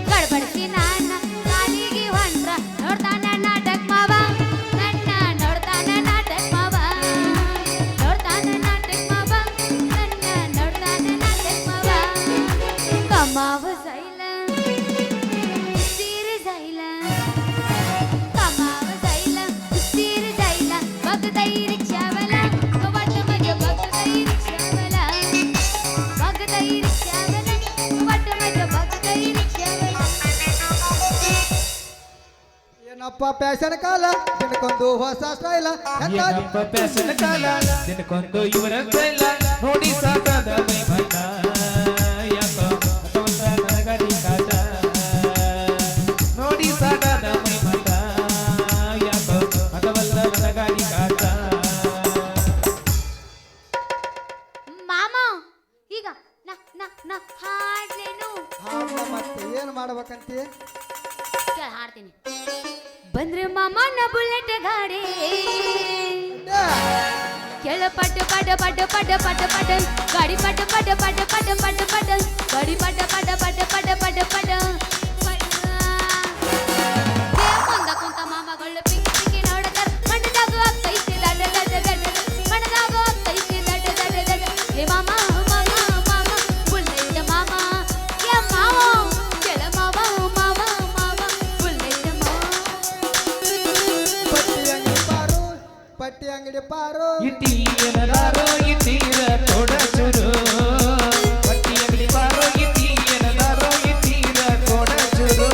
ಗಡ್ಬಡಿಸಿ ನಾನ ಕಾಲಿಗೆ ಹೊಂಟ್ರ ನೋಡ್ತಾನ ನಾಟಕ ಮಾವ ನನ್ನ ನೋಡ್ತಾನ ನಾಟಕ ಮಾವ ನೋಡ್ತಾನ ನಾಟಕ ಮಾವ ನನ್ನ ನೋಡ್ತಾನ ನಾಟಕ ಮಾವ ಕಮಾವ ಸೈಲ ಸಿರ ಸೈಲ ಕಮಾವ ಸೈಲ ಸಿರ ಸೈಲ ಬಗದೈ ರಿಕ್ಷಾವಲ ಕವಟ ಮಜ ಬಗದೈ ರಿಕ್ಷಾವಲ ಬಗದೈ ರಿಕ್ಷಾವಲ ಕವಟ ಮಜ ಬಗದೈ ರಿಕ್ಷಾವಲ ಏನಪ್ಪ ಪ್ಯಾಶನ್ ಕಾಲ ದಿನಕ್ಕೊಂದು ಹೊಸ ಸ್ಟೈಲ ಏನಪ್ಪ ಪ್ಯಾಶನ್ ಕಾಲ ದಿನಕ್ಕೊಂದು ಇವರ ಸ್ಟೈಲ ನೋಡಿ ಸಾಕಾದ ಮೈ ಬಂದ ಯಾಕೋ ಭಗವಂತ ನನಗರಿ ಕಾಟ ನೋಡಿ ಸಾಕಾದ ಮೈ ಬಂದ ಯಾಕೋ ಭಗವಂತ ನನಗರಿ ಕಾಟ ಮಾಮ ಈಗ ನ ನ ನ ಹಾಡ್ಲೇನು ಹಾಡ್ಲ ಮತ್ತೆ ಏನು ಮಾಡ್ಬೇಕಂತಿ ಕೇಳ ಹಾಡ್ತೀನಿ ಬಂದ್ರೆ ಮಾಮನ ಬುಲೆಟ್ ಗಾಡಿ ಕೆಳ ಪಟ ಪಟ ಪಟ ಪಟ ಪಟ ಪಟ ಗಾಡಿ ಪಟ ಪಟ ಪಟ ಪಟ ಪಟ ಪಟ ಗಾಡಿ ಪಟ ಪಟ ಪಟ ಪಟ ಪಟ ಪಟ ಮುಂದ ಕುಂತ ಮಾಮಗಳು ಪಿಕ್ಕಿ ಪಿಕ್ಕಿ ನೋಡತಾರ ಮಣ್ಣದಾಗ ಆಗ್ತೈತಿ ದಡ ದಡ ದಡ ಮಣ್ಣದಾಗ ಆಗ್ತೈತಿ ದಡ ದಡ ದಡ ಹೇ ಮಾಮ ಮಾಮ ಮಾಮ ಬುಲೆಟ್ ಮಾಮ ಯಾ ಮಾವ ಕೆಳ ಮಾವ ಮಾವ ಮಾವ ಬುಲೆಟ್ ಮಾವ ಪಟ್ಟಿ ಅಂಗಡಿ ಪಾರು ಇಟ್ಟಿಯನದಾರೋ ಇಟ್ಟೀರ ಕೊಡ ಚುರು ಪಟ್ಟಿ ಅಂಗಡಿ ಬಾರೋ ಇಟ್ಟಿಯನದಾರೋ ಇಟ್ಟೀರ ಕೊಡ ಚುರು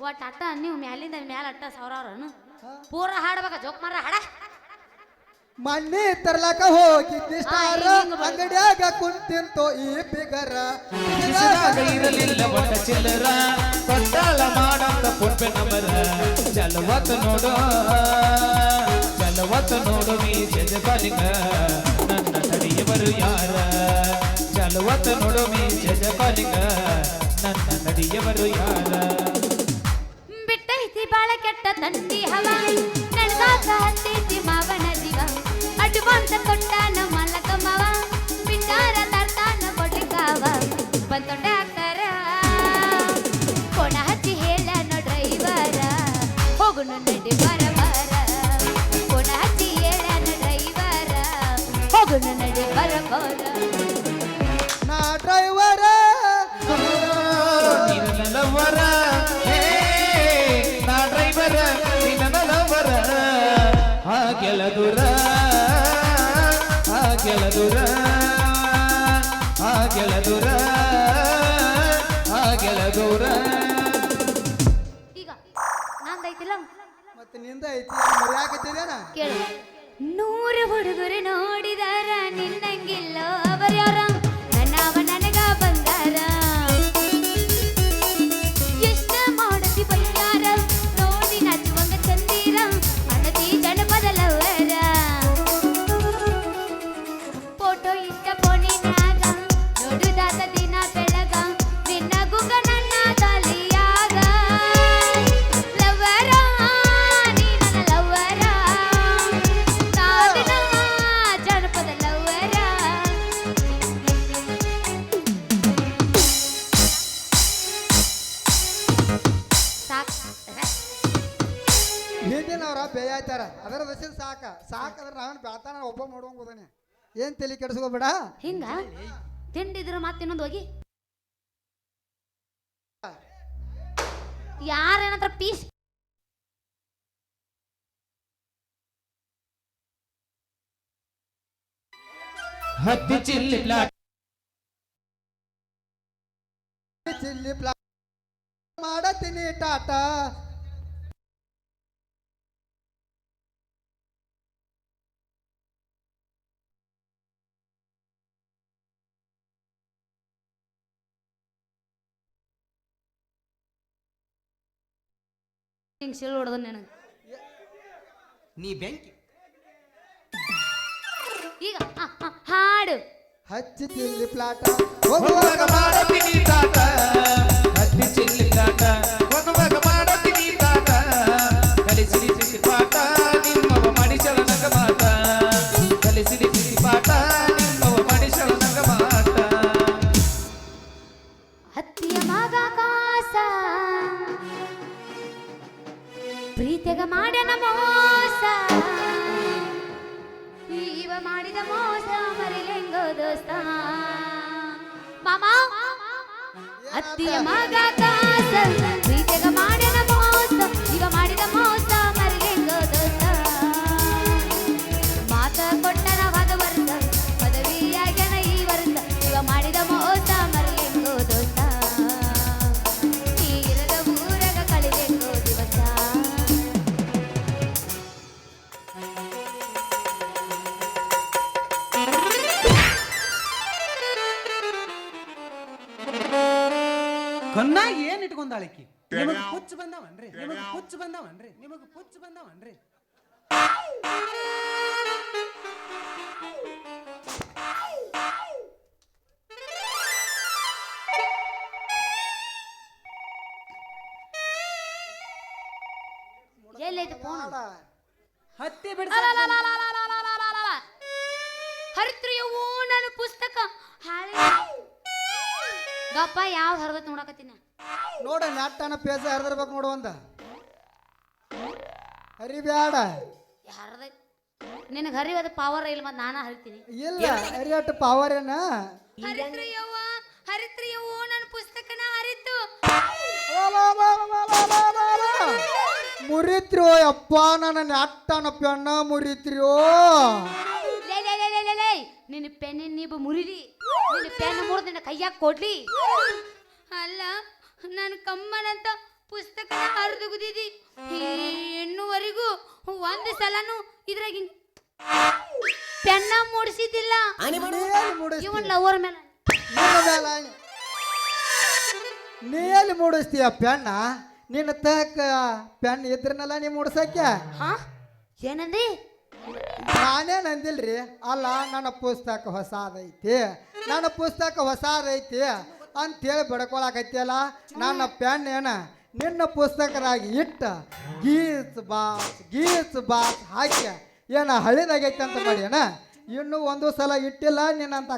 ಒಟ್ಟು ಅಟ್ಟ ನೀವು ಮ್ಯಾಲಿಂದ ಮ್ಯಾಲ ಅಟ್ಟ ಸಾವಿರಾರನು ಪೂರ ಹಾಡ್ಬೇಕ ಜೋಕ್ ಮಾರ ಹಾಡ ಮಣ್ಣಿ ತರ್ಲಾಕ ಹೋಗಿದ್ದಿ ಸ್ಟಾರ ಹಿಂಗ್ ಬರ್ತದೆ. ಅಂಗಡಿಯಾಗ ಕುಂತಿಂತೋ ಈ ಬಿಗರ ಕಿಸದಾಗ ಇರಲಿಲ್ಲ ಒಟ್ಟ ಚಿಲ್ಲರ ಕೊಟ್ಟಾಳ ಮಾಡಂತ ಪುಟ್ಬೆ ನಂಬರ ಚಲವತ್ತ ನೋಡು ನೀ ಜಜಪಾಲಿಗ ನನ್ನ ತಡೆಯವರು ಯಾರ ಚಲವತ್ತ ನೋಡು ನೀ ಜಜಪಾಲಿಗ ನನ್ನ ತಡೆಯವರು ಯಾರ ಬಿಟ್ಟೈತಿ ಬಾಳ ಕೆಟ್ಟ ತಂದಿ ಹವ ನಡೆದಾಕ ಹತ್ತೈತಿ ಮಾವನ ಜೀವ ಅಡ್ವಾನ್ಸ್ ಕೊಟ್ಟಾನ ಮಲ್ಲಕ ಮಾವ ಬಿಟ್ಟಾರ ತರ್ತಾನ ಕೊಟ್ಟಿಕಾವ ಬಂತೊಂಡೆ ಹಾಕ್ತಾರ ಕೋಣ ಹಚ್ಚಿ ಹೇಳನು ಡ್ರೈವರ ಹೋಗುನು ನಡಿ ಬರ ಬರ ಕೋಣ ಹಚ್ಚಿ ಹೇಳನು ಡ್ರೈವರ ಹೋಗುನು ನಡಿ ಬರ ಬರ ನಾ ಡ್ರೈವರ ನಿನ್ನ ಲವರ ನಾ ಡ್ರೈವರ ನಿನ್ನ ಲವರ ಹಾಗೆಲ್ಲ ದೂರ ಹಾಗೆಲ್ಲ ದೂರ ಹಾಗೆಲ್ಲ ದೂರ ಹಾಗೆಲ್ಲ ದೂರ ಈಗ ನಂದೈತಿಲ್ಲ ಮತ್ತೆ ನಿಂದ ಐತಿ ಮರ್ಯಾಕತ್ತಿದೇನ ಕೇಳು 100 ಹುಡುಗರು ನೋಡಿದಾರ ನಿನ್ನಂಗಿಲ್ಲ ಅವರ್ಯಾರ ನನ್ನವ ನನಗ ಬಂಗಾರ ಎಷ್ಟ ಮಾಡತಿ ಬಯ್ಯಾರ ನೋಡಿ ನಚ್ಚುವಂಗ ಚಂದೀರ ಅನತಿ ಜನಪದಲವರ ಫೋಟೋ ಇಷ್ಟ ಫೋನಿನಾಗ ನೋಡುದಾತ ದಿನ ಬೆಳಗ ನಿನ್ನ ಗುಗ ನನ್ನ ತಲಿಯಾಗ ಲವರ ನೀ ನನ್ನ ಲವರ ನಾದಿನ ಜನಪದ ಲವರ ಸಾಕ್ ಹಿಂದಿನವ್ರ ಬೇಯಾಯ್ತಾರ ಅದರ ದಶಿನ ಸಾಕಂದ್ರೆ ನಾವೇನು ಬೆಳ್ತಾನ ಒಬ್ಬ ಮಾಡುವಂಗ ಹೋದಾನೆ ಏನ್ ತಲೆ ಕೆಡಿಸ್ಕೋಬೇಡ ಹಿಂಗ ತಿಂಡಿದ್ರ ಮತ್ತಿನ್ನೊಂದು ಹೋಗಿ ಯಾರೇನಂತ್ರ ಪೀಸ್ ಹತ್ತಿ ಚಿಲ್ಲಿ ಪ್ಲಾಟ್ ಚಿಲ್ಲಿ ಪ್ಲಾ ಮಾಡತೀನಿ ಟಾಟಾ ಹಿಂಗ್ ಸಿಳು ಹೊಡೆದ ನನಗೆ ನೀ ಬೆಂಕಿ ಈಗ ಹಾಡು ಹಚ್ಚಿ ಚಿಲ್ಲಿ ಪ್ಲಾಟ ಹೋಗುವಾಗ ಮಾಡತೀನಿ ತಾಟ ಹತ್ತಿ ಚಿಲ್ಲಿ ಪ್ಲಾಟ ಹೋಗುವಾಗ ಮಾಡತೀನಿ ತಾಟ ಕಲಿಸಿರಿ ಚಿಸಿ ಪಾಠ ನಿಮ್ಮವ ಮನುಷ್ಯರ ನಗ ಮಾಟ ಕಲಿಸಿರಿ ಚಿಸಿ ಪಾಠ ನಿಮ್ಮವ ಮನುಷ್ಯರ ನಗ ಮಾಡಿದ ಮೋಸ ಮರಿಲೆಂಗೋ ದೋಸ್ತ ಮಾಮ ಅತ್ತಿಯ ಮಗ ಕಾಸ ಪ್ರೀತಿಗ ಮಾಡಿದ ಮೋಸ ಈಗ ಮಾಡಿದ ಮೋಸ ಮರಿಲೆಂಗೋ ದೋಸ್ತ ಮಾತ ಕೊಟ್ಟನ ಹೋದ ವರ್ಷ ಪದವಿಯಾಗ್ಯನ ಈ ವರ್ಷ ಈಗ ಮಾಡಿದ ಮೋಸ ಮರಿಲೆಂಗೋ ದೋಸ್ತ ಈ ಇರದ ಊರಗ ಕಳಿಲೆಂಗೋ ದಿವಸ ಕನ್ನಾಗ ಏನ್ ಇಟ್ಕೊಂಡಾಳಿಕಿ ನಿಮಗ್ ಹುಚ್ಚ ಬಂದಾವನ್ರಿ ನಿಮಗ್ ಹುಚ್ಚ ಬಂದಾವನ್ರಿ ನಿಮಗ್ ಹುಚ್ಚ ಬಂದಾವನ್ರಿ ಎಲ್ಲೈತೆ ಫೋನ್ ಹತ್ತಿ ಬಿಡ ಹರಿತ್ರಿಯವು ನನ್ನ ಪುಸ್ತಕ ಗಪ್ಪ ಯಾವ ಹರಿದತ್ ನೋಡಕತ್ತೀನಿ ನೋಡ ನಾಟನ ಪೇಜ ಹರಿದಿರ್ಬೇಕು ನೋಡು ಒಂದ ಹರಿಬ್ಯಾಡ ಹರಿದೈತ್ ನಿನಗೆ ಹರಿಯೋದ ಪವರ್ ಇಲ್ಲ ಮತ್ತೆ ನಾನ ಹರಿತೀನಿ ಇಲ್ಲ ಹರಿಯಟ್ಟು ಪವರ್ ಏನ ಹರಿತ್ರಿಯವು ನನ್ನ ಪುಸ್ತಕನ ಹರಿತು ಮುರಿತ್ರೋ ಅಪ್ಪ ನನ್ನ ನಾಟನ ಪೆಣ್ಣ ಮುರಿತ್ರೋ ನಿನ್ನ ಪೆನ್ನಿನ ನೀಬ ಮುರಿಲಿ ನಿನ್ನ ಪೆನ್ ಮುರಿದು ನಿನ್ನ ಕೈಯಾಗ ಕೊಡ್ಲಿ ಅಲ್ಲ ನನ್ನ ಕಮ್ಮನಂತ ಪುಸ್ತಕನ ಹರಿದುಗುದಿದಿ ಇನ್ನುವರೆಗೂ ಒಂದು ಸಲನು ಇದ್ರಾಗ ಪೆನ್ನ ಮೂಡಿಸಿದ್ದಿಲ್ಲ ಇವನ್ ಲವರ್ ಮೇಲೆ ನೀ ಎಲ್ಲಿ ಮೂಡಿಸ್ತೀಯ ಪೆಣ್ಣ ನಿನ್ನ ತಕ್ಕ ಪೆನ್ ಇದ್ರನೆಲ್ಲ ನೀ ಮೂಡ್ಸಕ್ಕೆ ಹಾ ಏನಂದಿ ನಾನೇನು ಅಂದಿಲ್ರಿ ಅಲ್ಲ ನನ್ನ ಪುಸ್ತಕ ಹೊಸಾದೈತಿ ನನ್ನ ಪುಸ್ತಕ ಹೊಸಾದೈತಿ ಅಂತೇಳಿ ಬಡ್ಕೊಳಕೈತಿಯಲ್ಲ ನನ್ನ ಪೆನ್ ಏನ ನಿನ್ನ ಪುಸ್ತಕದಾಗ ಇಟ್ಟ ಗೀಸ್ ಬಾಸ್ ಹಾಕಿ ಏನ ಹಳಿದಾಗೈತಿ ಅಂತ ಮಾಡಿ ಏನ ಇನ್ನೂ ಒಂದು ಸಲ ಇಟ್ಟಿಲ್ಲ ನಿನ್ನಂತ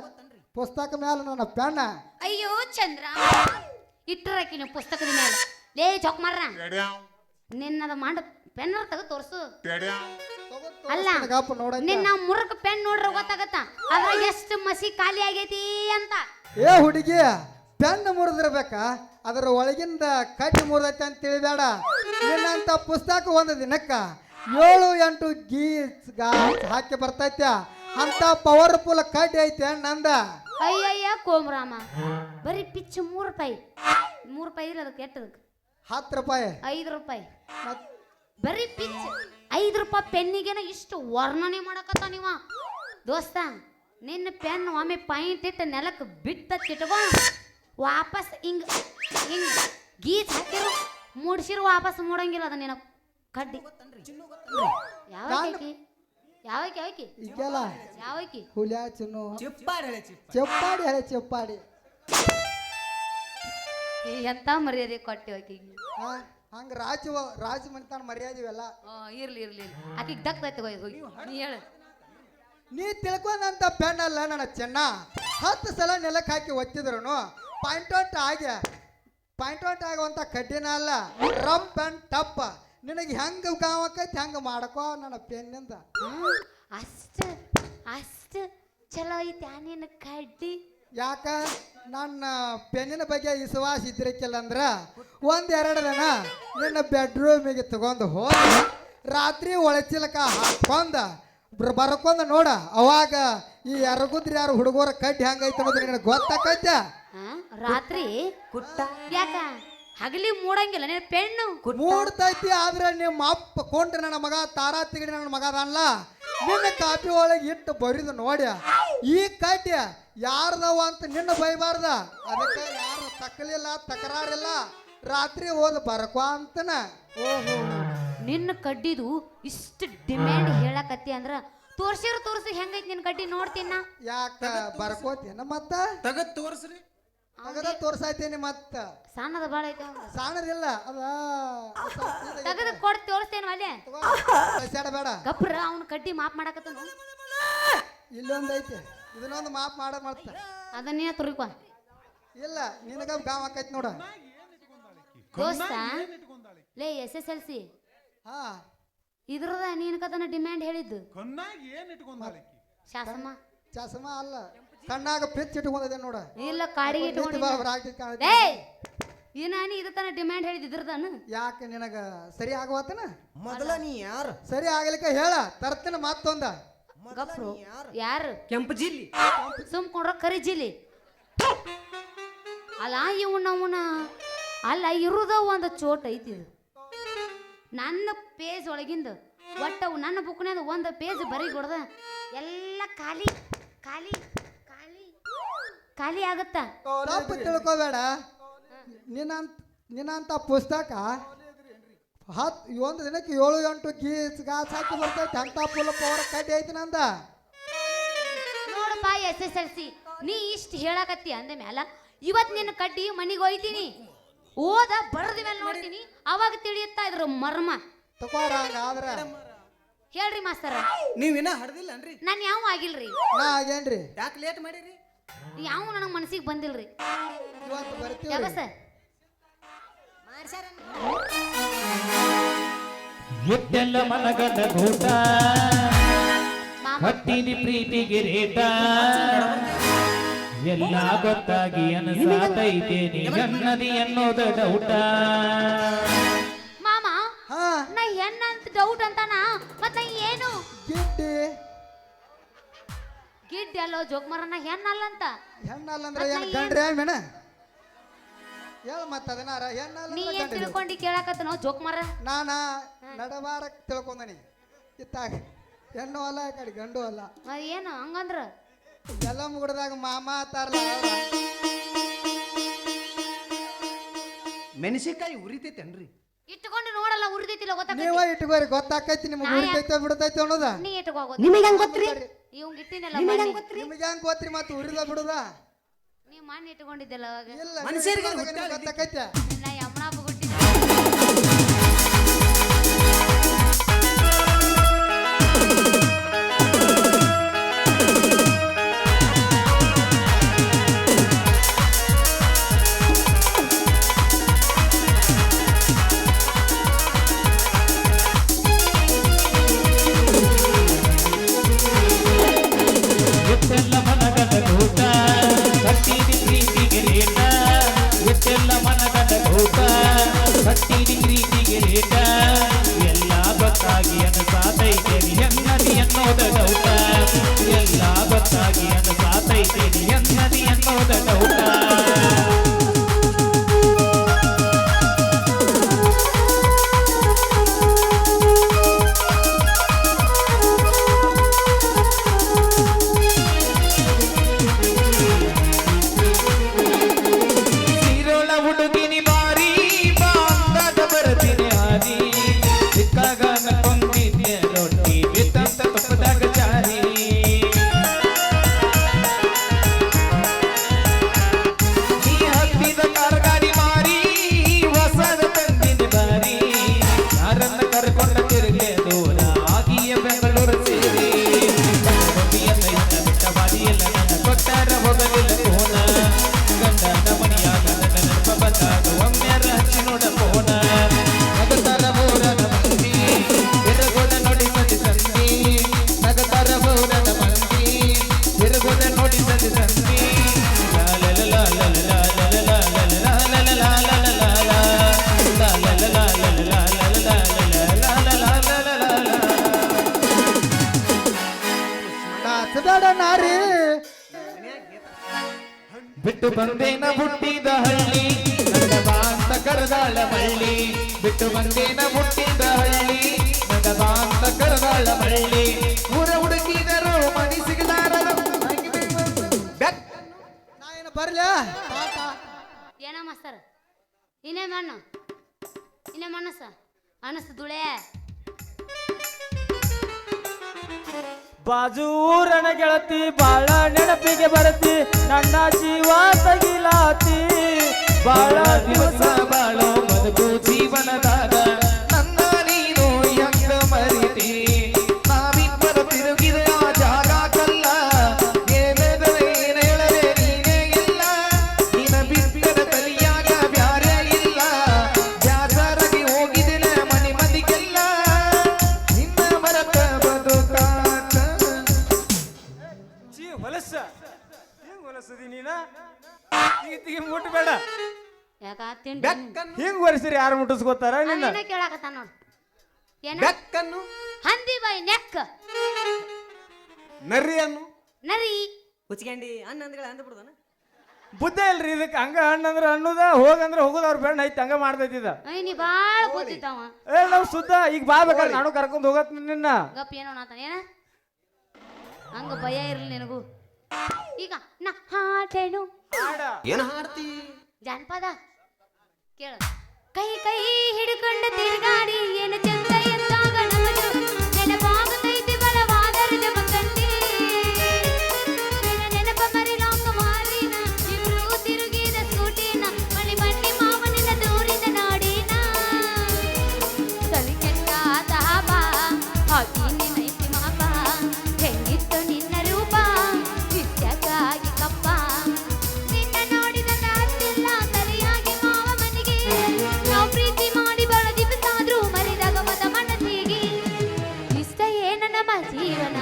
ಪುಸ್ತಕ ಮೇಲೆ ನನ್ನ ಪೆನ್ನ ಅಯ್ಯೋ ಚಂದ್ರ ಇಟ್ಟರಾಕಿ ನೀವು ಪುಸ್ತಕದ ಮೇಲೆ ಲೇ ಚೌಕ್ ಮಾರ್ರ ನಿನ್ನದ ಮಾಡ ಪೆನ್ ತೆಗೆದು ತೋರ್ಸು ಅಲ್ಲ ನಿನ್ನ ಮುರುಕ ಪೆನ್ ನೋಡ್ರ ಗೊತ್ತಾಗತ್ತ ಅದ್ರಾಗ ಎಷ್ಟು ಮಸಿ ಖಾಲಿ ಆಗೈತಿ ಅಂತ ಏ ಹುಡುಗಿ ಪೆನ್ ಮುರಿದಿರ್ಬೇಕ ಅದರ ಒಳಗಿಂದ ಕಡ್ಡಿ ಮುರಿದೈತೆ ಅಂತ ತಿಳಿಬೇಡ ನಿನ್ನಂತ ಪುಸ್ತಕ ಒಂದು ದಿನಕ್ಕ 7-8 ಗೀಸ್ ಗಾಸ್ ಹಾಕಿ ಬರ್ತೈತೆ ಅಂತ ಪವರ್ಫುಲ್ ಕಡ್ಡಿ ಐತೆ ನಂದ ಅಯ್ಯಯ್ಯ ಕೋಮರಾಮ ಬರೀ ಪಿಚ್ 3 ರೂಪಾಯಿ ಇಲ್ಲ ಅದಕ್ಕೆ ಎಟ್ಟದಕ್ಕೆ 10 ರೂಪಾಯಿ 5 ರೂಪಾಯಿ ಬರೀ ಪಿಚ್ 5 ರೂಪಾಯಿ ಪೆನ್ನಿಗೆನ ಇಷ್ಟು ವರ್ಣನೆ ಮಾಡಕತ್ತ ನೀವ ದೋಸ್ತ ನಿನ್ನ ಪೆನ್ ಒಮ್ಮೆ ಪಾಯಿಂಟ್ ಇಟ್ಟು ನೆಲಕ್ಕೆ ಬಿಟ್ಟ ತಿಟ್ಕೊ ವಾಪಸ್ ಹಿಂಗ ಗೀಚ್ ಹಾಕಿರು ಮೂಡ್ಸಿರು ವಾಪಸ್ ಮೂಡಂಗಿಲ್ಲ ಅದ ನಿನ ಕಡ್ಡಿ ಯಾವಕಿ ಈಗೆಲ್ಲ ಯಾವಕಿ ಹುಲಿಯಾ ಚಿನ್ನು ಚಿಪ್ಪಾಡಿ ಚೆಪ್ಪಾಡಿ ಎಂತ ಮರ್ಯಾದೆ ಕೊಟ್ಟಿ ಆಕಿಗೆ ಹಂಗ ರಾಜ ಮನಿತಾನ ಮರ್ಯಾದಿವೆಲ್ಲ ಇರ್ಲಿ ಆಕಿಗೆ ದಕ್ತೈತೆ ಹೋಗಿ ನೀ ಹೇಳು ನೀ ತಿಳ್ಕೊಂಡಂತ ಪೆನ್ ಅಲ್ಲ ನನ್ನ ಚೆನ್ನ 10 ಸಲ ನೆಲಕ್ಕೆ ಹಾಕಿ ಒತ್ತಿದ್ರು ಪಾಯಿಂಟ್ ಔಟ್ ಆಗುವಂತ ಕಡ್ಡಿನ ಅಲ್ಲ ರಫ್ ಅಂಡ್ ಟಪ್ ನಿನಗೆ ಹೆಂಗ ಗಾವಕೈತಿ ಹೆಂಗ ಮಾಡಕೋ ನನ್ನ ಪೆನ್ನಿಂದ ಅಷ್ಟು ಚಲೋ ಐತಿ ನಿನ್ನ ಕಡ್ಡಿ ಯಾಕ ನನ್ನ ಪೆನ್ನಿನ ಬಗ್ಗೆ ವಿಶ್ವಾಸ ಇದ್ರಿಕಿಲ್ಲ ಅಂದ್ರ 1-2 ದಿನ ನಿನ್ನ ಬೆಡ್ರೂಮಿಗೆ ತಗೊಂಡು ಹೋಗಿ ರಾತ್ರಿ ಒಳಚಿಲಕ ಹಾಕೊಂಡ ಬರ್ಕೊಂಡ ನೋಡ ಅವಾಗ ಈ ಎರಗುದ್ರಿ ಯಾರು ಹುಡುಗರ ಕಡ್ಡಿ ಹೆಂಗೈತೆ ಅನ್ನೋದು ನಿನಗೆ ಗೊತ್ತಾಕೈತೆ ರಾತ್ರಿ ಯಾಕ ಹಗಲಿ ಮೂಡಂಗಿಲ್ಲ ನೀನು ಪೆಣ್ಣು ಮೂಡ್ತೈತಿ ಆದ್ರೆ ನಿಮ್ಮ ಅಪ್ಪ ಕೊಂಡ್ರೆ ನನ್ನ ಮಗ ತಾರಾ ತಿಗಡಿ ನನ್ನ ಮಗ ಅಲ್ಲ ನಿನ್ನ ಕಾಪಿ ಒಳಗೆ ಇಟ್ಟು ಬರಿದು ನೋಡ್ಯ ಈ ಕಡ್ಡಿ ಯಾರ್ದವ ಅಂತ ನಿನ್ನ ಬೈಬಾರ್ದ ಅದಕ್ಕೆ ಯಾರು ತಕ್ಕಲಿಲ್ಲ ತಕರಾರಿಲ್ಲ ರಾತ್ರಿ ಹೋದ್ ಬರ್ಕೋ ಅಂತನ ಓಹೋ ನಿನ್ನ ಕಡ್ಡಿದು ಇಷ್ಟು ಡಿಮ್ಯಾಂಡ್ ಹೇಳಕತ್ತಿ ಅಂದ್ರ ತೋರ್ಸಿ ಹೆಂಗೈತಿ ನಿನ್ನ ಕಡ್ಡಿ ನೋಡ್ತೀನ ಯಾಕ ಬರ್ಕೋತೇನ ಮತ್ತ ತಗದ್ ತೋರ್ಸ್ರಿ ತಗದ ತೋರ್ಸಾಯ್ತೇನಿ ಮತ್ತ ಸಣ್ಣದ ಬಾಳ ಐತಿ ಸಣ್ಣದಿಲ್ಲ ಅದ ತಗದ ಕೊಡ್ ತೋರಿಸ್ತೇನೆ ಅಲ್ಲೇ ಬೇಡ ಗಪ್ರ ಅವ್ನ ಕಡ್ಡಿ ಮಾಪ್ ಮಾಡಕತ್ತನು ಇಲ್ಲೊಂದ್ ಐತಿ ಇದನ್ನೊಂದು ಮಾಪ್ ಮಾಡ್ತ ಅದನ್ನೇ ತುರಿಕೊ ಇಲ್ಲ ನಿನಗ ಗಾವ್ ಆಕೈತಿ ನೋಡ ದೋಸ್ತ ಲೇ SSLC ಹಾ ಇದ್ರದ ನೀನ್ ಕತನ ಡಿಮ್ಯಾಂಡ್ ಹೇಳಿದ್ದು ಕಣ್ಣಾಗ ಏನ್ ಇಟ್ಕೊಂಡಾಳಿಕಿ ಶಾಸಮ್ಮ ಚಸ್ಮಾ ಅಲ್ಲ ಕಣ್ಣಾಗ ಪಿಚ್ ಇಟ್ಕೊಂಡಿದೆ ನೋಡ ಇಲ್ಲ ಕಾಡಿಗೆ ಇಟ್ಕೊಂಡು ಕಾಣ್ತೈತಿ. ಏಯ್ ಇದು ನಾನು ಇದು ತನ ಡಿಮ್ಯಾಂಡ್ ಹೇಳಿದ್ರದಾನು ಯಾಕೆ ನಿನಗ ಸರಿ ಆಗವತ್ತನ ಮೊದಲ ನೀ ಯಾರು ಸರಿ ಆಗಲಿಕ್ಕೆ ಹೇಳ ತರ್ತೀನಿ ಮತ್ತೊಂದ ಗಪ್ರು ಯಾರು ಕೆಂಪು ಜಿಲ್ಲಿ ಸುಮ್ಕೊಂಡ್ರ ಕರಿ ಜಿಲಿ ಅಲ್ಲ ಇವನವನ ಅಲ್ಲ ಇರುದ ಒಂದು ಚೋಟ್ ಐತಿ ಇದು ನನ್ನ ಪೇಜ್ ಒಳಗಿಂದ ಒಟ್ಟವು ನನ್ನ ಬುಕ್ನ್ಯಾಗ ಒಂದು ಪೇಜ್ ಬರೀ ಕೊಡ್ದ ಎಲ್ಲ ಖಾಲಿ ಖಾಲಿ ಖಾಲಿ ಖಾಲಿ ಆಗತ್ತ ತಪ್ಪು ತಿಳ್ಕೊಬೇಡ ನಿನ್ನಂತ ಪುಸ್ತಕ ಒಂದು ದಿನಕ್ಕೆ 7-8 ಗೀಸ್ ಗಾಸ್ ಹಾಕಿ ಬರ್ತೈತಿ ಅಂತ ಫುಲ್ ಪವರ್ ಕಡ್ಡಿ ಐತಿ ನಂದ ನೋಡಪ್ಪ SSLC ನೀ ಇಷ್ಟು ಹೇಳಕತ್ತಿ ಅಂದ ಮ್ಯಾಲ ಇವತ್ತು ನಿನ್ನ ಕಡ್ಡಿ ಮನಿಗೆ ಒಯ್ತೀನಿ ಓದ ಬಡದ ಮೇಲೆ ನೋಡ್ತೀನಿ ಅವಾಗ ತಿಳಿಯುತ್ತಾ ಇದ್ರ ಮರ್ಮ ತಕೋರ ಹಂಗಾದ್ರ ಹೇಳ್ರಿ ಮಾಸ್ತರ ನೀವಿನ್ನ ಹಡ್ದಿಲ್ಲ ಅನ್ರಿ ನಾನು ಯಾವ ಆಗಿಲ್ರಿ ನಾ ಆಗೇನ್ರಿ ಯಾಕೆ ಲೇಟ್ ಮಾಡಿರಿ ಯಾವ ನನಗೆ ಮನಸ್ಸಿಗೆ ಬಂದಿಲ್ರಿ ಇವತ್ತು ಬರ್ತೀವಿ ಯಾಕ ಎಟ್ಟೆಲ್ಲ ಮನಗಂಡ ಗೂಟ ಮಾಮ ಹಟ್ಟಿನಿ ಪ್ರೀತಿಗೆ ರೇಟ ಎಲ್ಲ ಗೊತ್ತಾಗಿ ಅನಸಾತೈತೆ ನೀ ಗನ್ನದಿ ಅನ್ನೋದ ಡೌಟ ಮಾಮ ಹಾ ನಾ ಹೆಣ್ಣಂತ ಡೌಟ್ ಅಂತಾನ ಮತ್ತ ನಾ ಏನು ಗಿಡ್ಡಿ ಗಿಡ್ ಎಲ್ಲೋ ಜೋಕ್ಮರ ನಾ ಹೆಣ್ಣಲ್ಲ ಅಂತ ಹೆಣ್ಣಲ್ಲ ಅಂದ್ರೆ ಏನು ಗಂಡ್ರಿ ಮೇಣ ಹೇಳ ಮತ್ತ ಅದನ್ನಾರ ಹೆಣ್ಣಲ್ಲ ನೀ ಅಂದ್ರೆ ಏನ್ ಗಂಡ್ರಿ ತಿಳ್ಕೊಂಡಿ ಕೇಳಕತ್ತ ನಾವು ಜೋಕ್ಮರ ನಾನ ನಡಬಾರಕ್ ತಿಳ್ಕೊಂಡನಿ ಇತ್ತಾಗ ಹೆಣ್ಣು ಅಲ್ಲ ಈ ಕಡೆ ಗಂಡು ಅಲ್ಲ ಏನು ಹಂಗಂದ್ರ ಎಲ್ಲ ಮುಗಿದಾಗ ಮಾಮ ತಾರಲ್ಲ ಮೆಣಸಿಕಾಯಿ ಉರಿತೈತೇನ್ರಿ ಇಟ್ಕೊಂಡು ನೋಡಲ್ಲ ಉರಿದೈತಿಲ್ಲ ನೀವ ಗೊತ್ತಾಗೈತಿ ಇಟ್ಕೋರಿ ಗೊತ್ತಾಕೈತಿ ನಿಮ್ಗೆ ಉರಿತೈತೆ ಬಿಡತೈತೆ ಅನ್ನೋದ ನೀ ಇಟ್ಕೋಗೋದು ನಿಮಗೆ ಹೆಂಗ್ ಗೊತ್ತ್ರಿ ಇವಂಗ್ ಇಟ್ಟಿನಲ್ಲ ನಿಮ್ಗೆ ಹೆಂಗ್ ಗೊತ್ತ್ರಿ ಮತ್ತೆ ಉರಿದ ಬಿಡುದ ನೀ ಮಣ್ಣು ಇಟ್ಕೊಂಡಿದ್ದಲ್ಲ ಅವಾಗ ಇಲ್ಲ ಮನುಷ್ಯರಿಗೆ ನಿಮ್ಗೆ ಗೊತ್ತಾಗೈತಿ. ಗೊತ್ತಾಕೈತೆ ನಾ ಯಮನಪ್ಪ ಹುಟ್ಟಿದ ಎಟ್ಟೆಲ್ಲ ಮನಗಂಡ ಗೂಟ ಹಟ್ಟಿನಿ ಪ್ರೀತಿಗೆ ರೇಟ ಎಟ್ಟೆಲ್ಲ ಮನಗಂಡ ಗೂಟ ಹಟ್ಟಿನಿ ಪ್ರೀತಿಗೆ ರೇಟ ಎಲ್ಲ ಗೊತ್ತಾಗಿ ಅನಸಾತೈತೆ ನೀ ಅನ್ನದಿ ಅನ್ನೋದ ಡೌಟ ಎಲ್ಲ ಗೊತ್ತಾಗಿ ಅನಸಾತೈತೆ ನೀ ಅನ್ನದಿ ಅನ್ನೋದ ಡೌಟ ಸೀರೋಳ ಹುಡುಗಿನಿ ಬಾರಿ ಬಾಂಗದ ಬರ್ತೀನಿ ಹಾರಿ ಸಿಕ್ಕಾಗ ಕೊಂದಿದ್ದೆ ರೊಟ್ಟಿ ಬಿತ್ತಂತ ತುಪ್ಪದಾಗ ಜಾರಿ ನೀ ಹತ್ತಿದ ಕಾರ್ಗಾರಿ ಮಾರಿ ಹೊಸದ ತಂದಿನ ಬಾರಿ ಯಾರನ್ನ ಕರ್ಕೊಂಡ ತಿರುಗೆ ದೂರ ಆಗಿಯ ಬೆಂಗಳೂರು ಸೇರಿ ಬದಿಯ ಸೈತ ಬಿಟ್ಟ ಬಾರಿಯಲ್ಲ ನನ್ನ ಕೊಟ್ಟಾರ ಹೋಗಲಿಲ್ಲ ಕೋನ ಗಂಡನ ಮಣಿಯಾಗ ನನ್ನ ನೆನಪ ಬಂದಾಗ ಒಮ್ಮೆ ಹಚ್ಚಿ ನೋಡ ಕೋನ ನಗತಾರ ಬೋರನ ಮಂದಿ ತಿರುಗೋದ ನೋಡಿ ಸಂದಿ ಸಂದಿ ನಗತಾರ ಬೋರನ ಮಂದಿ ತಿರುಗೋದ ನೋಡಿ ಸಂದಿ ಸಂದಿ ನಾಚಬೇಡ ನಾರಿ ಬಿಟ್ಟು ಬಂದೇನ ಹುಟ್ಟಿದ ಹಳ್ಳಿ ನನ್ನ ಬಾ ಅಂತ ಕರೆದಾಳ ಮಳ್ಳಿ ಬಿಟ್ಟು ಬಂದೇನ ಹುಟ್ಟಿದ ಹಳ್ಳಿ ನನ್ನ ಬಾ ಅಂತ ಕರೆದಾಳ ಮಳ್ಳಿ ಊರ ಹುಡುಕಿದರು ಮನಿ ಸಿಗದಾರರು ನಾ ಏನು ಬರ್ಲ್ಯಾ ಏನ ಮಾಸ್ತರ ಇನ್ನೇ ಮಣ್ಣು ಇನ್ನೇ ಮನಸ್ಸ ಅನಸ್ತು ದುಳೆ ಬಾಜು ಊರನ ಗೆಳತಿ ಬಾಳ ನೆನಪಿಗೆ ಬರತಿ ನನ್ನ ಜೀವ ತಗಿಲಾತಿ ಬಾಳ ದಿವಸ ಬಾಳೋ ಬದುಕು ಜೀವನದಾಗ ನನ್ನ ನೀನು ಹೆಂಗ ಮರಿತಿ ನಾವಿಬ್ಬರು ತಿರುಗಿದ ಆ ಜಾಗ ಕಲ್ಲ ಏನೆದರೆ ಏನ್ ಹೇಳರೆ ನೀನೇ ಇಲ್ಲ ನಿನ ಬಿಟ್ಟದ ತಲಿಯಾಗ ಬ್ಯಾರೆ ಇಲ್ಲ ಬ್ಯಾಸರಾಗಿ ಹೋಗಿದಿನ ಮನೆ ಮಂದಿಗೆಲ್ಲ ನಿನ್ನ ಮರತ ಬದುಕಾತ ಈ ಹೊಲಸ ಹಿಂಗ್ ಹೊಲಸದಿ ನೀನ ಈಗ ಮುಟ್ಬೇಡ ಯಾಕ ತಿಂಡಿ ಬೆಕ್ಕನ್ನು ಹಿಂಗ್ ಹೊಲಸಿರಿ ಯಾರು ಮುಟ್ಟಿಸ್ಕೋತಾರ ನಿನ್ನ ಅದೇನ ಕೇಳಾಕತ್ತಾನ ನೋಡು ಏನ ಬೆಕ್ಕನ್ನು ಹಂದಿ ಬೈ ನೆಕ್ ನರಿಯನ್ನು ನರಿ ಹುಚ್ಕೊಂಡಿ ಅನ್ನ ಅಂದ್ಗಳ ಅಂದ ಬಿಡುದನ ಬುದ್ಧ ಇಲ್ರಿ ಇದಕ್ಕೆ ಹಂಗ ಹಣ್ಣಂದ್ರ ಅನ್ನೋದ ಹೋಗಂದ್ರ ಹೋಗುದ ಅವ್ರ ಬೆಣ್ಣ ಐತಿ ಹಂಗ ಮಾಡ್ತೈತಿದ ಅಯ್ಯ ನೀ ಬಾಳ ಕೂತಿದ್ದಾವ ಏ ನಾವ್ ಸುದ್ದ ಈಗ ಬಾ ಬೇಕಾದ್ರೆ ನಾನು ಕರ್ಕೊಂಡ್ ಹೋಗತ್ ನಿನ್ನ ಗಪ್ ಏನೋ ನಾತಾನ ಏನ ಹಂಗ ಭಯ ಇರ್ಲಿ ನಿನಗೂ ಈಗ ನಾ ಹಾಡೇನು ಹಾಡ ಏನು ಹಾಡ್ತಿ ಜಾನಪದ ಕೇಳ ಕೈ ಕೈ ಹಿಡ್ಕೊಂಡು ತಿರುಗಾಡಿ ಏನು ಚಂದ ಎಂದಾಗ ನಮದು ನೆನಪಾಗುತ್ತೈತಿ ಬಲವಾದರ ಜಮಕಂಡಿ ನೆನಪ ಮರಿಲಾಕ ಮಾರಿನ ಇಬ್ರು ತಿರುಗಿದ ಸ್ಕೂಟಿನ ಮಳಿ ಬಂಡಿ ಮಾವನಿನ ದೂರಿದ ನಾಡಿನ ತಲಿ ಕೆಟ್ಟಾದ ಹಬ್ಬ ಹಾಕಿ ನಿನ್ನೈತಿ ಮಾಪ ಹೆಂಗಿತ್ತು ನಿನ್ನ ರೂಪ ನಿತ್ಯಕ್ಕಾಗಿ ಕಪ್ಪ ನಿನ್ನ ನೋಡಿದ ಹತ್ತಿಲ್ಲ ಸರಿಯಾಗಿ ಮಾವ ಮನೆಗೆ ನಾವು ಪ್ರೀತಿ ಮಾಡಿ ಬಹಳ ದಿವಸಾದ್ರೂ ಮರಿದಾಗ ಮದ ಮನಸ್ಸಿಗೆ ಇಷ್ಟ ಏನ ನಮ್ಮ ಜೀವನ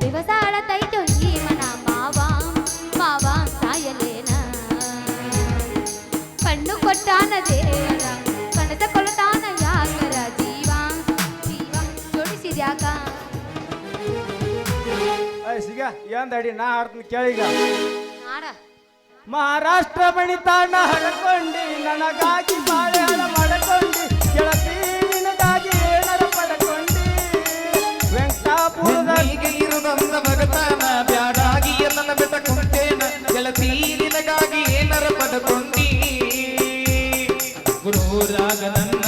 ದಿವಸಾಳ ತೈಟು ಜೀವನ ಮಾವ ಮಾವ ಸಾಯಲೇನ ಕಣ್ಣು ಕೊಟ್ಟಾನ ದೇವರ ಕಣದ ಕೊಲತಾನ ಯಾಕರ ಜೀವ ಜೀವ ಜೋಡಿಸಿದ್ಯಾಕ ಸಿಗ ಏನ್ ಅಡಿ ನಾ ಹಾಡ್ತೀನಿ ಕೇಳೀಗ ನಾಡ ಮಹಾರಾಷ್ಟ್ರ ಬಣಿತಾಣ ಹಳಕೊಂಡಿ ನನಗಾಗಿ ಬಾಳೆ ಹಳ ಮಾಡಕೊಂಡಿ ಗೆಳತಿ ನಿನಗಾಗಿ ಏನರ ಪಡಕೊಂಡಿ ವೆಂಕಟಾಪುರದ ಈಗ ಇರುದಂದ ಮಗತಾನ ಬ್ಯಾಡಾಗಿ ನನ್ನ ಬೆಟ್ಟ ಕುಂತೇನ ಗೆಳತಿ ನಿನಗಾಗಿ ಏನರ ಪದಕೊಂಡಿ ಗುರುರಾಗ ನನ್ನ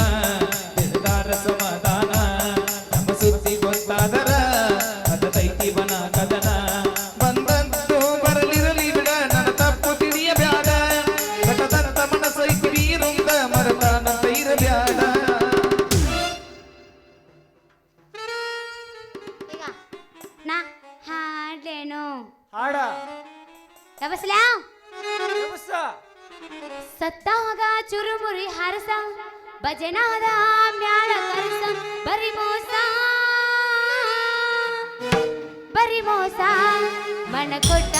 ಬೆಳೆದಾರ ಸಮಾಧಾನ ನಮ್ಮ ಸುದ್ದಿ ಗೊತ್ತಾದರ ಅದ ದೈತಿವನ ಕದನ ಬಂದಂತು ಬರಲಿರಲಿ ಬಿಡ ನನ್ನ ತಪ್ಪು ತಿಳಿಯಬ್ಯಾಡ ಕಟದಂತ ಮನಸ್ಸೈತಿ ಬೀರುಂದ ಮರತಾನಂತ ಇರಬ್ಯಾಡ ಈಗ ನಾ ಹಾಡೇನು ಹಾಡ ತಪಸ್ಲ್ಯಾ ನಮಸ್ಸ. ಸತ್ತಾಗ ಚುರುಮುರಿ ಹರಸ ಭಜನಾದ ಮ್ಯಾಳ ಕರಸ ಬರಿ ಮೋಸ ಬರಿ ಮೋಸ ಮನ ಕೊಟ್ಟ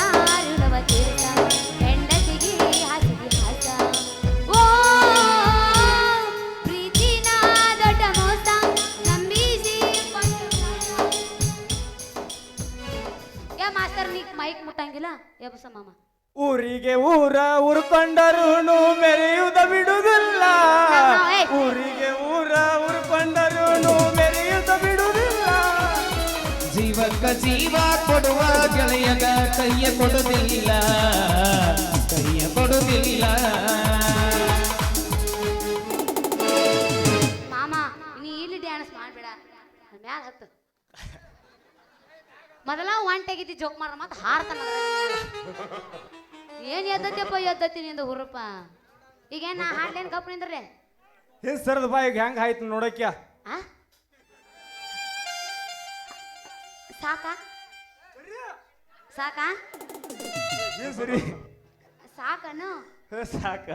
ಋಣವ ತೀರ್ಸ ಹೆಂಡತಿಗೆ ಹಾಸಿಗೆ ಹಾಸ ಓ ಪ್ರೀತಿನ ದೊಡ್ಡ ಮೋಸ ನಂಬಿಸಿ ಯಾ ಮಾಸ್ತರ್ ನೀ ಮೈಕ್ ಮುಟ್ಟಂಗಿಲ್ಲ ಯಬಸ ಮಾಮ ಊರಿಗೆ ಊರ ಉರ್ಕೊಂಡರೂ ಮೆರೆಯುವುದ ಬಿಡುವುದಿಲ್ಲ ಊರಿಗೆ ಊರ ಉರ್ಕೊಂಡರೂ ಮೆರೆಯುವುದ ಬಿಡುವುದಿಲ್ಲ ಜೀವಕ್ಕ ಜೀವ ಕೊಡುವ ಗೆಳೆಯಗ ಕೈಯ ಕೊಡುವುದಿಲ್ಲ ಕೈಯ ಕೊಡುವುದಿಲ್ಲ ಮಾಮ ನೀ ಇಲ್ಲಿ ಡ್ಯಾನ್ಸ್ ಮಾಡ್ಬೇಡ ಮ್ಯಾಲ ಹತ್ತು ಮೊದಲ ಒಂಟೆಗಿದ್ದಿ ಜೋಕ್ ಮಾಡ್ರ ಮತ್ತೆ ಹಾರ್ತಾನ ಏನ್ ಎದ್ದತ್ತಪ್ಪ ಎದ್ದತ್ತಿ ನಿಂದ ಹುರುಪ ಈಗ ನಾ ಹಾಡ್ಲೇನ್ ಕಪ್ ನಿಂದ್ರಲೆ ಹಿಂಗ್ ಸರದ ಬಾಯಿಗೆ ಹೆಂಗ್ ಆಯ್ತು ನೋಡಕ್ಯ ಆ ಸಾಕಾ ಸಾಕಾ ಏನ್ ಸರಿ ಸಾಕನು ಸಾಕ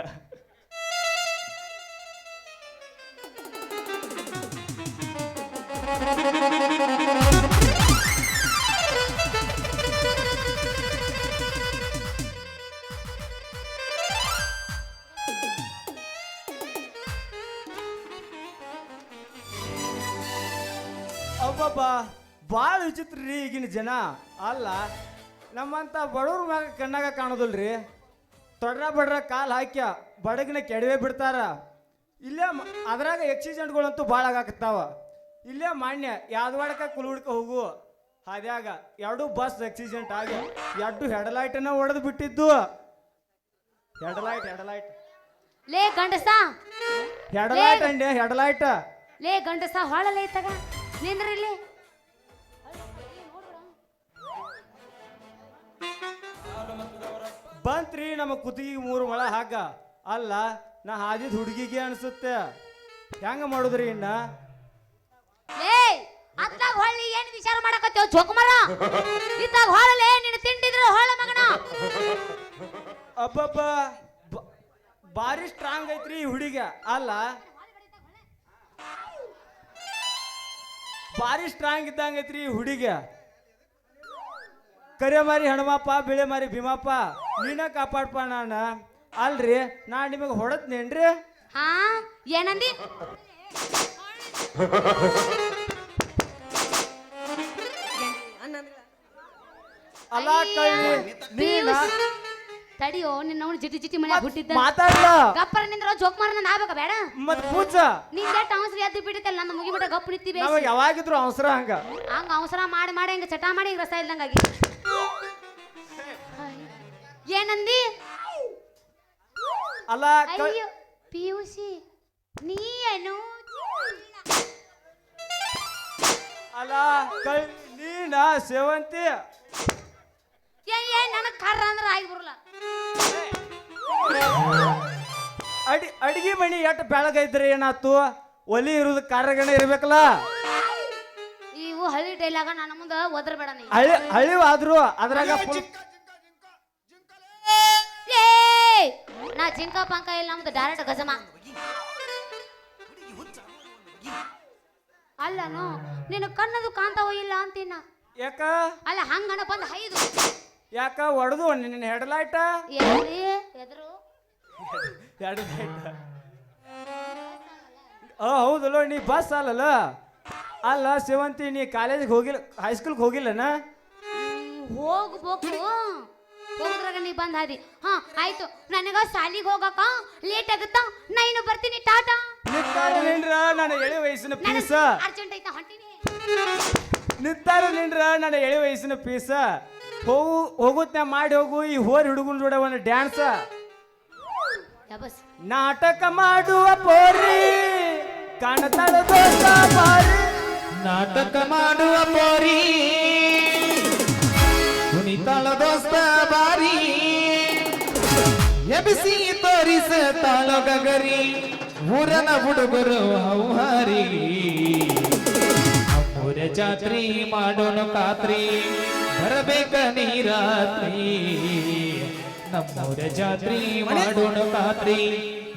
ಅಬ್ಬಬ್ಬ ಭಾಳ ವಿಚಿತ್ರ ರೀ ಈಗಿನ ಜನ ಅಲ್ಲ ನಮ್ಮಂತ ಬಡವ್ರ ಮ್ಯಾಗ ಕಣ್ಣಾಗ ಕಾಣೋದಿಲ್ರಿ ತೊಡ್ರ ಬಡ್ರ ಕಾಲು ಹಾಕ್ಯ ಬಡಗಿನ ಕೆಡವೆ ಬಿಡ್ತಾರ ಇಲ್ಲೇ ಅದ್ರಾಗ ಆಕ್ಸಿಡೆಂಟ್ಗಳಂತೂ ಭಾಳ ಆಗಾಕತ್ತಾವ ಇಲ್ಲೇ ಮಾನ್ಯ ಯಾದವಾಡಕ ಕುಲುಡ್ಕ ಹೋಗು ಹಾದ್ಯಾಗ ಎರಡು ಬಸ್ ಆಕ್ಸಿಡೆಂಟ್ ಆಗಿ ಎರಡು ಹೆಡ್ಲೈಟನ್ನ ಹೊಡೆದು ಬಿಟ್ಟಿದ್ದು ಹೆಡ್ಲೈಟ್ ಲೇ ಗಂಡಸ ಹೆಡ್ಲೈಟ್ ಅಂಡೆ ಹೆಡ್ಲೈಟ್ ಲೇ ಗಂಡಸ ಹೊಳಲೇ ತಗ ನಿಂದ್ರಿಲ್ಲಿ ಬಂತ್ರಿ ನಮ್ಮ ಕುತ್ತಿಗೆ 3 ಮೊಳ ಹಾಕ ಅಲ್ಲ ನಾ ಹಾದಿದ ಹುಡುಗಿಗೆ ಅನ್ಸುತ್ತೆ ಹೆಂಗ ಮಾಡುದ್ರಿ ಇನ್ನ ಲೇ ಅತ್ತಾಗ ಹೊಳ್ಳಿ ಏನ್ ವಿಚಾರ ಮಾಡಕತ್ತೀವ ಜೋಕುಮಾರ ಇತ್ತಾಗ ಹೊಳಲೇ ನಿನ್ನ ತಿಂಡಿದ್ರ ಹೊಳ ಮಗನ ಅಬ್ಬಬ್ಬ ಭಾರಿ ಸ್ಟ್ರಾಂಗ್ ಐತ್ರಿ ಈ ಹುಡುಗ ಅಲ್ಲ ಭಾರಿ ಸ್ಟ್ರಾಂಗ್ ಇದ್ದಂಗ ಐತ್ರಿ ಈ ಹುಡುಗ ಕರೆ ಮಾರಿ ಹನುಮಪ್ಪ ಬಿಳೆ ಮಾರಿ ಭೀಮಪ್ಪ ನೀನ ಕಾಪಾಡ್ಪ ನಾನ ಅಲ್ರಿ ನಾ ನಿಮಗೆ ಹೊಡತ್ನೇನ್ರಿ ಹಾ ಏನಂದಿ ಅಣ್ಣ ಅಂದ್ಗಳ ಅಲ್ಲ ಕಳ್ಳಿ ನೀನ ತಡಿಯೋ ನಿನ್ನ ಅವ್ನು ಜಿಟಿ ಜಿಟಿ ಮನೆ ಹುಟ್ಟಿದ್ದ ಮಾತಾಡ್ಲ ಗಪ್ಪರ ನಿಂದ್ರ ಜೋಕ್ ಮಾರ ನಾನು ಆಗ್ಬೇಕ ಬೇಡ ಮತ್ ಪೂಜ ನಿಂದೆ ಟೌನ್ಸ್ರಿ ಎದ್ದು ಬಿಟ್ಟಿತ್ತಲ್ಲ ನನ್ನ ಮುಗಿ ಬಿಟ್ಟ ಗಪ್ ನಿಂತಿ ನಮಗ್ ಯಾವಾಗಿದ್ರು ಅವಸರ ಹಂಗ ಹಂಗ ಅವಸರ ಮಾಡಿ ಮಾಡಿ ಹಂಗ ಚಟ ಮಾಡಿ ಹಿಂಗ ರಸ ಇಲ್ದಂಗಾಗಿ ಏನಂದಿ ಅಲ್ಲ ಅಯ್ಯೋ ಪಿಯುಸಿ ನೀ ಏನು ಅಲ್ಲ ಕಳ್ಳಿ ನೀನ ಸೇವಂತಿ ಏ ನನಗ್ ಕರ್ರ ಅಂದ್ರೆ ಆಗಿ ಬರಲ್ಲ ಅಡಿಗೆ ಮಣಿ ಎಟ್ ಬೆಳಗೈತ್ರಿ ಏನಾತು ಒಲಿ ಇರುದು ಕಾರ್ಯಗಣ ಇರ್ಬೇಕಲ್ಲ ಇವು ಹಳ್ಳಿ ಡೈಲಾಗ ನನ್ನ ಮುಂದ ಒದರ್ಬೇಡ ನೀ ಹಳಿವಾದ್ರು ಅದ್ರಾಗ full ಏ ನಾ ಜಿಂಕ ಪಂಕ ಇಲ್ಲ ನಮ್ದು ಡೈರೆಕ್ಟ್ ಗಜಮ ಅಲ್ಲನು ನಿನ್ನ ಕಣ್ಣದು ಕಾಣ್ತಾವೋ ಇಲ್ಲ ಅಂತೀನ ಯಾಕ ಅಲ್ಲ ಹಂಗನ ಬಂದ್ ಹೈದು ಯಾಕ ಹೊಡೆದು ನಿನ್ನ ಹೆಡ್ಲೈಟ ಎಲ್ಲಿ ಎದ್ರು ಹೆಡ್ಲೈಟ್ ಹೌದಲ್ಲ ನೀ ಬಸ್ ಅಲ್ಲಲ್ಲ ಅಲ್ಲ ಸೇವಂತಿ ನೀ ಕಾಲೇಜಿಗೆ ಹೋಗಿಲ್ಲ ಹೈಸ್ಕೂಲ್ಗೆ ಹೋಗಿಲ್ಲನ ಹೋಗ್ಬೇಕು ಹೋಗುದ್ರಾಗ ನೀ ಬಂದ್ ಹಾದಿ ಹಾ ಆಯ್ತು ನನಗ ಸಾಲಿಗೆ ಹೋಗಕ ಲೇಟ್ ಆಗುತ್ತಾ ನಾ ಇನ್ನು ಬರ್ತೀನಿ ಟಾಟಾ ನಿಂದ್ರ ನನ್ನ ಎಳೆ ವಯಸ್ಸಿನ ಪೀಸ ಅರ್ಜೆಂಟ್ ಐತಾ ಹೊಂಟಿನಿ ನಿಂದ್ರ ನನ್ನ ಎಳೆ ವಯಸ್ಸಿನ ಪೀಸ ಹೋಗುತ್ತ ಮಾಡಿ ಹೋಗು ಈ ಹೋರಿ ಹುಡುಗನ ಜೋಡ ಒಂದು ಡ್ಯಾನ್ಸ ಯಬಸ್ ನಾಟಕ ಮಾಡುವ ಪೋರಿ ಕಾಣತಾಳ ದೋಸ್ತ ಬಾರಿ ನಾಟಕ ಮಾಡುವ ಪೋರಿ ಕುಣಿತಾಳ ದೋಸ್ತ ಬಾರಿ ಎಬಿಸಿ ತೋರಿಸ ತಾಳ ಗಗರಿ ಊರನ ಹುಡುಗರು ಹೌಹಾರಿ ನಮ್ಮೂರ ಜಾತ್ರಿ ಮಾಡೋಣ ಖಾತ್ರಿ ಬರಬೇಕ ನೀರಾತ್ರಿ ನಮ್ಮೂರ ಜಾತ್ರಿ ಮಾಡೋಣ ಖಾತ್ರಿ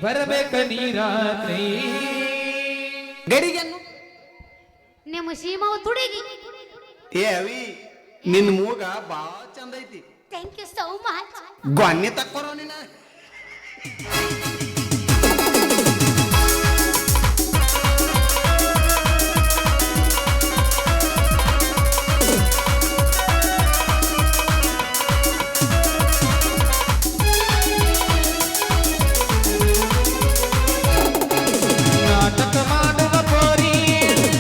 ಬರಬೇಕ ನೀರಾತ್ರಿ ಗಡಿಗೆನ್ನು ನಿಮ್ಮ ಸೀಮಾವು ತುಡಿಗಿ ಏ ಅವಿ ನಿನ್ನ ಮೂಗ ಬಾಳ ಚಂದ ಐತಿ ಥ್ಯಾಂಕ್ ಯು ಸೋ ಮಚ್ ಗೊನ್ನೆ ತಕ್ಕೊರೋ ನಿನ್ನ ನಾಟಕ ಮಾಡುವ ಪೋರಿ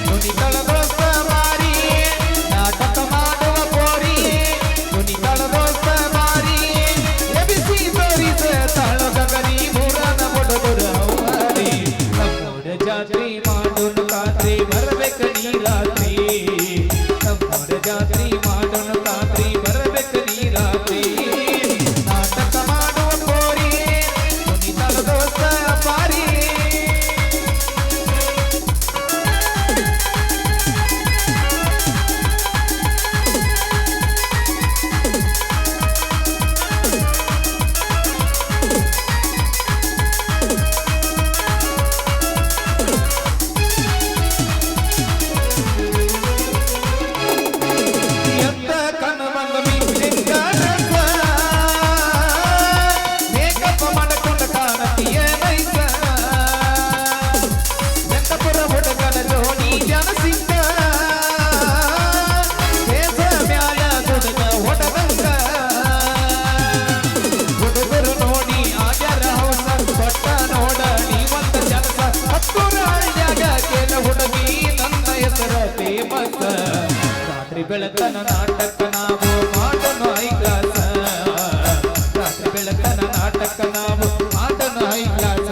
ಕುಣಿತಳ ದೋಸ್ತ ಬಾರಿ ನಾಟಕ ಮಾಡುವ ಪೋರಿ ಕುಣಿತಳ ದೋಸ್ತ ಬಾರಿ ಎಬಿಸಿ ತೋರಿಸ ತಾಳ ಗಗರಿ ಮೂರನ ಹುಡುಗರು ಹೌಹಾರಿ ನಮ್ಮೂರ ಜಾತ್ರಿ ಮಾಡೋಣ ಖಾತ್ರಿ ಬರಬೇಕ ನೀರಾತ್ರಿ ನಮ್ಮೂರ ಜಾತ್ರಿ ಮಾಡೋಣ ಖಾತ್ರಿ ಬರಬೇಕ ನೀರಾತ್ರಿ ನಾಟಕ ಮಾಡುವ ಪೋರಿ ಕುಣಿತಳ ದೋಸ್ತ ಬಾರಿ ಎತ್ತ ಕನವಂಗ ಮಿಂಚಿಂಗ ರಸ ಮೇಕಪ್ ಮಾಡಿಕೊಂಡ ಕಾಣತಿಯ ನೈಸ ಎಂತಪುರ ಹುಡುಗನ ಜೋಡಿ ಜನಸಿಂಗ ಕೇಸ ಮ್ಯಾಲ ಹುಡುಗ ಹೊಡದಂಗ ಹುಡುಗರು ನೋಡಿ ಆಗ್ಯಾರ ಹೌಸ ಕೊಟ್ಟ ನೋಡ ನೀವಂತ ಜನಸ ಹತ್ತೂರ ಹಳ್ಳ್ಯಾಗ ಕೇಳ ಹುಡುಗಿ ನನ್ನ ಹೆಸರ ಫೇಮಸ್ ರಾತ್ರಿ ಬೆಳಕನ ನಾಟಕ ನಾವು ಮಾಡೋಣ ಹೈ ಕ್ಲಾಸ ರಾತ್ರಿ ಬೆಳಕನ ನಾಟಕ ನಾವು ಮಾಡೋಣ ಹೈ ಕ್ಲಾಸ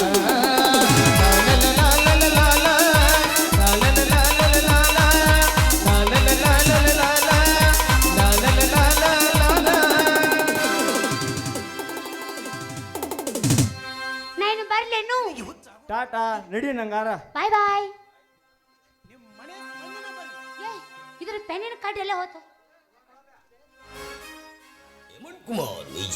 ನಾನು ಬರ್ಲೇನು ಟಾಟಾ ನಡಿ ನಂಗಾರ ಬಾಯ್ ಬಾಯ್ ಇದ್ರ ಪೆನ್ನಿನ ಕಡ್ಡಿ ಎಲ್ಲ ಹೋತು ಕುಮಾರ್ ನಿಜ